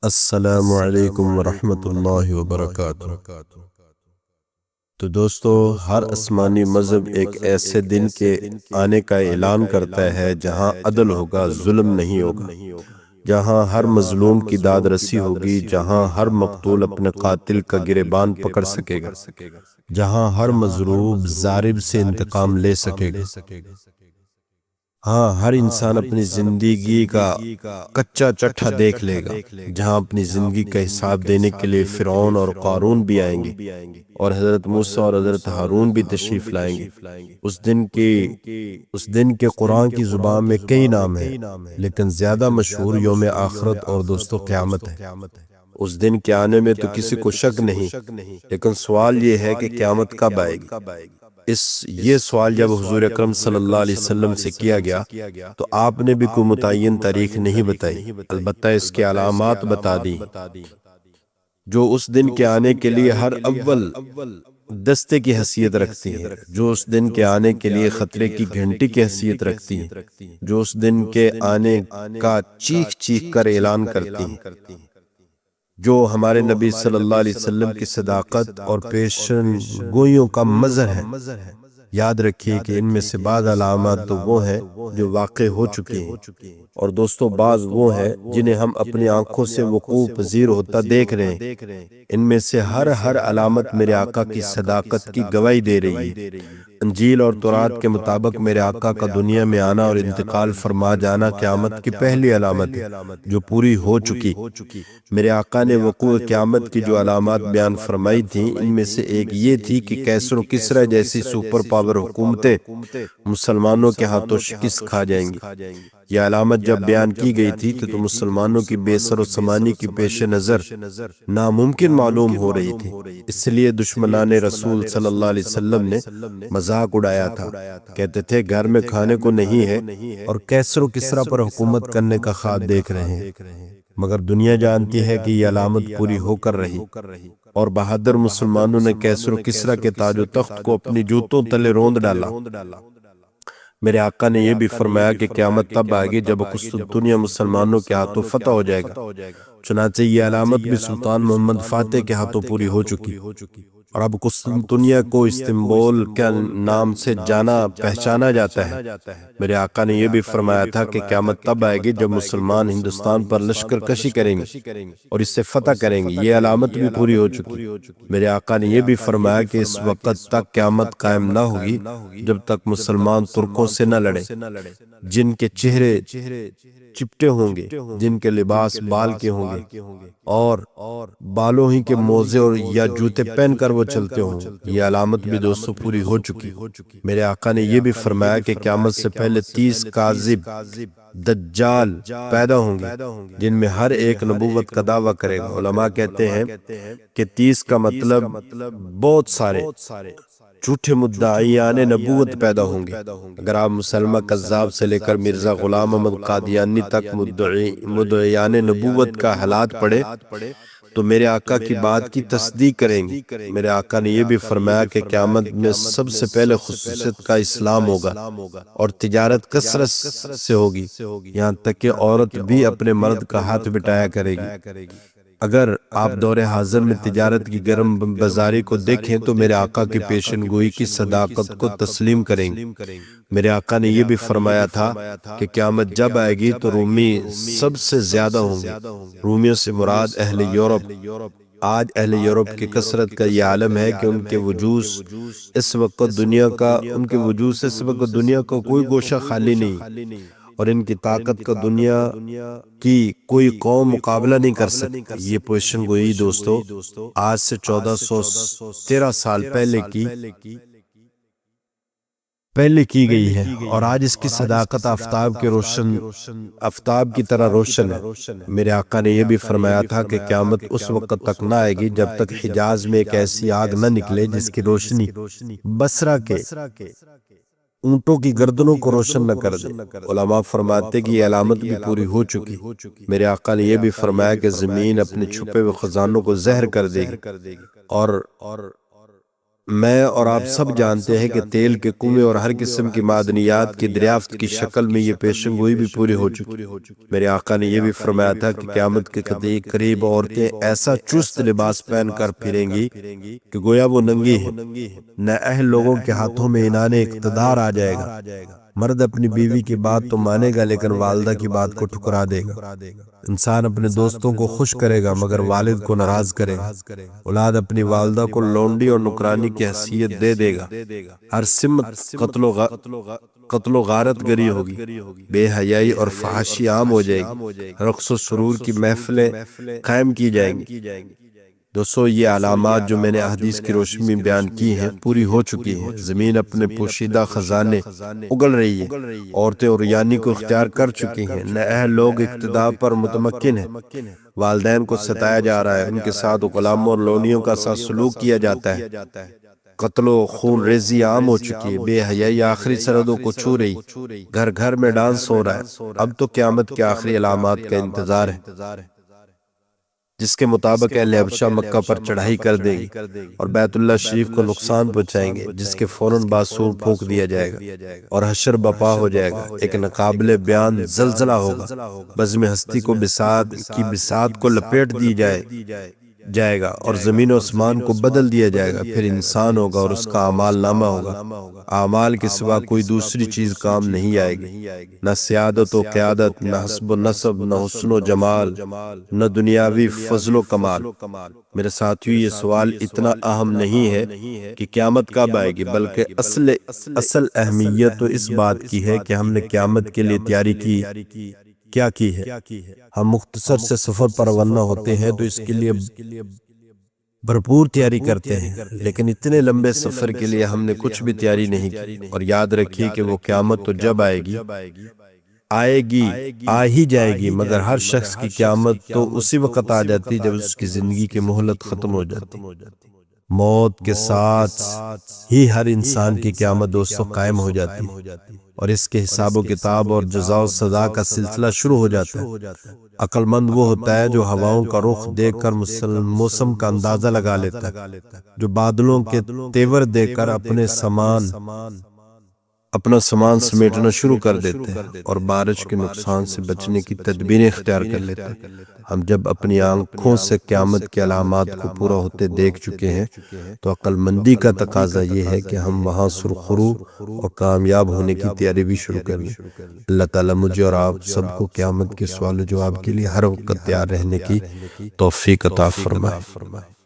السلام علیکم ورحمۃ اللہ وبرکاتہ۔ تو دوستو، ہر آسمانی مذہب ایک ایسے دن کے آنے کا اعلان کرتا ہے جہاں عدل ہوگا، ظلم نہیں ہوگا، جہاں ہر مظلوم کی داد رسی ہوگی، جہاں ہر مقتول اپنے قاتل کا گریبان پکڑ سکے گا، جہاں ہر مظلوم ظالم سے انتقام لے سکے گا۔ ہاں، ہر انسان اپنی زندگی کا کچا چٹھا دیکھ لے گا، جہاں اپنی زندگی کا حساب دینے کے لیے فرعون اور قارون بھی آئیں گے، اور حضرت موسیٰ اور حضرت ہارون بھی تشریف لائیں گے۔ اس دن کے قرآن کی زبان میں کئی نام ہیں، لیکن زیادہ مشہور یوم آخرت اور دوستو قیامت ہے۔ اس دن کے آنے میں تو کسی کو شک نہیں، لیکن سوال یہ ہے کہ قیامت کب آئے گی؟ یہ سوال جب حضور اکرم صلی اللہ علیہ وسلم سے کیا گیا تو آپ نے بھی کوئی متعین تاریخ نہیں بتائی، البتہ اس کے علامات بتا دی جو اس دن کے آنے کے لیے ہر اول دستے کی حیثیت رکھتی ہیں، جو اس دن کے آنے کے لیے خطرے کی گھنٹی کی حیثیت رکھتی ہیں، جو اس دن کے آنے کا چیخ چیخ کر اعلان کرتی ہیں، جو ہمارے نبی صلی اللہ علیہ وسلم کی صداقت اور پیشن گوئیوں کا مظہر ہے۔ یاد رکھیے کہ ان میں سے بعض علامات تو وہ ہیں جو واقع ہو چکی ہیں، اور دوستو بعض وہ ہیں جنہیں ہم اپنی آنکھوں سے وقوع پذیر ہوتا دیکھ رہے ہیں۔ ان میں سے ہر علامت میرے آقا کی صداقت کی گواہی دے رہی ہے۔ انجیل اور تورات کے مطابق میرے آقا کا دنیا میں آنا اور انتقال فرما جانا قیامت کی پہلی علامت ہے جو پوری ہو چکی۔ میرے آقا نے وقوع قیامت کی جو علامات بیان فرمائی تھیں، ان میں سے ایک یہ تھی کہ کیسر و کسریٰ جیسی سپر پاور حکومتیں مسلمانوں کے ہاتھوں شکست کھا جائیں گی۔ یہ علامت جب بیان کی گئی تھی تو مسلمانوں کی بے سر و سامانی کی پیش نظر ناممکن معلوم ہو رہی تھی، اس لیے دشمنان رسول صلی اللہ علیہ وسلم نے مذاق اڑایا تھا، کہتے تھے گھر میں کھانے کو نہیں ہے اور کیسر و کسریٰ پر حکومت کرنے کا خواب دیکھ رہے ہیں۔ مگر دنیا جانتی ہے کہ یہ علامت پوری ہو کر رہی، اور بہادر مسلمانوں نے کیسر و کسریٰ کے تاج و تخت کو اپنی جوتوں تلے روند ڈالا۔ میرے آقا نے یہ بھی فرمایا کہ قیامت تب آئے گی جب قسطنطنیہ مسلمانوں کے ہاتھوں فتح ہو جائے گا۔ چنانچہ یہ علامت بھی سلطان محمد فاتح کے ہاتھوں پوری ہو چکی، اور اب قسطنطنیہ کو استنبول کے نام سے جانا پہچانا جاتا ہے۔ میرے آقا نے یہ بھی فرمایا تھا کہ قیامت تب آئے گی جب مسلمان ہندوستان پر لشکر کشی کریں گے اور اس سے فتح کریں گے۔ یہ علامت بھی پوری ہو چکی۔ میرے آقا نے یہ بھی فرمایا کہ اس وقت تک قیامت قائم نہ ہوگی جب تک مسلمان ترکوں سے نہ لڑے، جن کے چہرے چپٹے ہوں گے، جن کے لباس بال کے ہوں گے، اور بالوں ہی کے موزے اور یا جوتے پہن کر وہ چلتے ہوں۔ یہ علامت بھی دوستو پوری ہو چکی۔ میرے آقا نے یہ بھی فرمایا کہ قیامت سے پہلے 30 کاذب دجال پیدا ہوں گے، جن میں ہر ایک نبوت کا دعویٰ کرے گا۔ علماء کہتے ہیں کہ 30 کا مطلب بہت سارے جھوٹے مدعیان نبوت پیدا ہوں گے۔ اگر آپ مسلمہ کذاب سے لے کر مرزا غلام احمد قادیانی تک مدعیان نبوت کا حالات پڑھے تو میرے آقا کی بات کی تصدیق کریں گے۔ میرے آقا نے یہ بھی فرمایا کہ قیامت میں سب سے پہلے خصوصیت کا اسلام ہوگا، اور تجارت کثرت سے ہوگی، یہاں تک کہ عورت بھی اپنے مرد کا ہاتھ بٹایا کرے گی۔ اگر آپ دور حاضر میں تجارت کی گرم بازاری کو دیکھیں تو میرے آقا کی پیشن گوئی کی صداقت کو تسلیم کریں گے۔ میرے آقا نے یہ بھی فرمایا تھا کہ قیامت جب آئے گی تو رومی سب سے زیادہ ہوں گے۔ رومیوں سے مراد اہل یورپ۔ آج اہل یورپ کی کثرت کا یہ عالم ہے کہ ان کے وجود اس وقت دنیا کا کوئی گوشہ خالی نہیں، اور ان کی طاقت کا دنیا کی کوئی قوم مقابلہ نہیں کر سکتی۔ یہ پیشن گوئی دوستو آج سے 1413 سال پہلے کی گئی ہے، اور آج اس کی صداقت آفتاب کی طرح روشن ہے۔ میرے آقا نے یہ بھی فرمایا تھا کہ قیامت اس وقت تک نہ آئے گی جب تک حجاز میں ایک ایسی آگ نہ نکلے جس کی روشنی بصرہ کے اونٹوں کی گردنوں کو روشن نہ کر دے۔ علماء فرماتے کہ یہ علامت بھی پوری ہو چکی۔ میرے آقا نے یہ بھی فرمایا کہ زمین اپنے چھپے ہوئے خزانوں کو زہر کر دے گی، اور میں اور آپ سب جانتے ہیں کہ تیل کے کنویں اور ہر قسم کی معدنیات کی دریافت کی شکل میں یہ پیشن گوئی بھی پوری ہو چکی۔ میرے آقا نے یہ بھی فرمایا تھا کہ قیامت کے قریب عورتیں ایسا چست لباس پہن کر پھریں گی کہ گویا وہ ننگی ہیں۔ نااہل لوگوں کے ہاتھوں میں عنان اقتدار آ جائے گا۔ مرد اپنی بیوی کی بات تو مانے گا لیکن والدہ کی بات کو ٹھکرا دے گا۔ انسان اپنے دوستوں کو خوش کرے گا مگر والد کو ناراض کرے گا۔ اولاد اپنی والدہ کو لونڈی اور نکرانی کی حیثیت دے گا۔ ہر سمت قتل و غارت گری ہوگی، بے حیائی اور فحاشی عام ہو جائے گی، رقص و سرور کی محفلیں قائم کی جائیں گی۔ دوستو، یہ علامات جو میں نے احادیث کی روشنی میں بیان کی ہیں پوری ہو چکی ہیں۔ زمین اپنے پوشیدہ خزانے اگل رہی ہے، عورتیں عریانی کو اختیار کر چکی ہیں، نااہل لوگ اقتدار پر متمکن ہیں، والدین کو ستایا جا رہا ہے، ان کے ساتھ غلاموں اور لونیوں کا ساتھ سلوک کیا جاتا ہے، قتل و خون ریزی عام ہو چکی ہے، بے حیائی آخری سرحدوں کو چھو رہی، گھر گھر میں ڈانس ہو رہا ہے۔ اب تو قیامت کے آخری علامات کا انتظار ہے، جس کے مطابق اہل حبشہ مکہ پر چڑھائی کر دے گی اور بیت اللہ شریف کو نقصان پہنچائیں گے، جس کے فوراً بعد سور پھونک دیا جائے گا اور حشر بپا ہو جائے گا۔ ایک ناقابل بیان زلزلہ ہوگا، بزم ہستی کو بساط کو لپیٹ دی جائے گا اور زمین و آسمان کو بدل دیا جائے گا۔ پھر انسان ہوگا اور اس کا اعمال نامہ ہوگا۔ اعمال کے سوا کوئی دوسری چیز کام نہیں آئے گی، نہ سیادت و قیادت، نہ حسب و نسب، نہ حسن و جمال، نہ دنیاوی فضل و کمال۔ میرے ساتھیو، یہ سوال اتنا اہم نہیں ہے کہ قیامت کب آئے گی، بلکہ اصل اہمیت تو اس بات کی ہے کہ ہم نے قیامت کے لیے تیاری کیا کی ہے۔ ہم مختصر سے سفر پر روانہ ہوتے ہیں تو اس کے لیے بھرپور تیاری کرتے ہیں، لیکن اتنے لمبے سفر کے لیے ہم نے کچھ بھی تیاری نہیں کی۔ اور یاد رکھیے کہ وہ قیامت تو جب آئے گی، آ ہی جائے گی، مگر ہر شخص کی قیامت تو اسی وقت آ جاتی جب اس کی زندگی کی مہلت ختم ہو جاتی۔ موت کے ساتھ ہی ہر انسان کی قیامت دوستو قائم ہو جاتی ہے اور اس کے حساب و کتاب اور جزا و سزا کا سلسلہ شروع ہو جاتا ہے۔ عقل مند وہ ہوتا ہے جو ہواؤں کا رخ دیکھ کر موسم کا اندازہ لگا لیتا ہے، جو بادلوں کے تیور دیکھ کر اپنا سامان سمیٹنا شروع کر دیتے ہیں اور بارش کے نقصان سے بچنے کی تدبیریں اختیار کر لیتے ہیں۔ ہم جب اپنی آنکھوں سے قیامت کے علامات کو پورا ہوتے دیکھ چکے ہیں تو عقل مندی کا تقاضا یہ ہے کہ ہم وہاں سرخرو اور کامیاب ہونے کی تیاری بھی شروع کر لیں۔ اللہ تعالیٰ مجھے اور آپ سب کو قیامت کے سوال و جواب کے لیے ہر وقت تیار رہنے کی توفیق عطا فرمائے۔